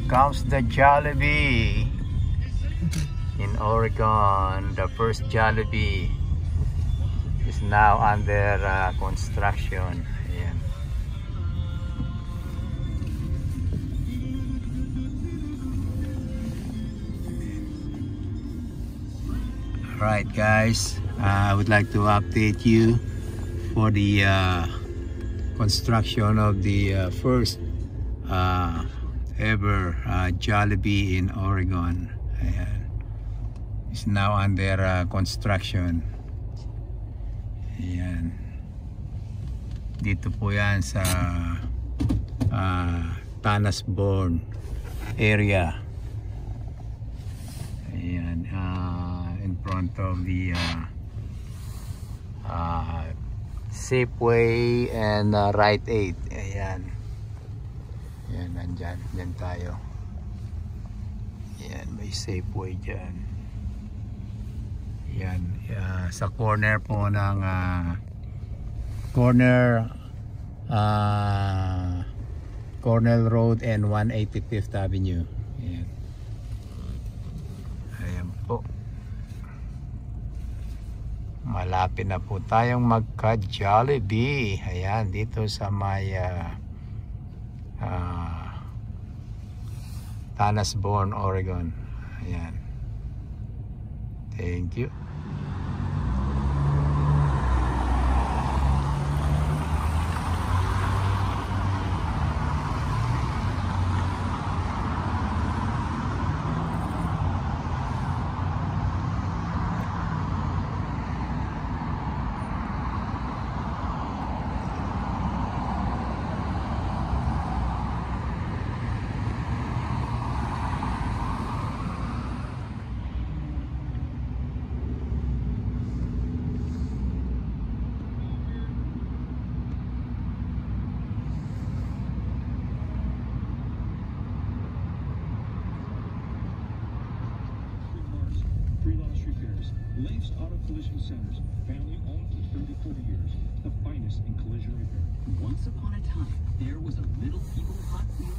comes the Jollibee in Oregon. The first Jollibee is now under construction. Ayan. Alright guys, I would like to update you for the construction of the first ever Jollibee in Oregon. Ayan. It's now under construction. Ayan. Dito po yan sa Tanasbourne area. Ayan. In front of the Safeway and Rite Aid. Ayan. Ayan, nandyan. Diyan tayo. Ayan, may Safeway dyan. Ayan. Sa corner po ng Cornell Road and 185th Avenue. Ayan. Ayan po. Malapit na po tayong magka-Jollibee. Ayan, dito sa may Tanasbourne, Oregon. Ayan. Thank you. Leif's Auto Collision Centers, family owned for 34 years, the finest in collision repair. Once upon a time, there was a little evil Hot Wheel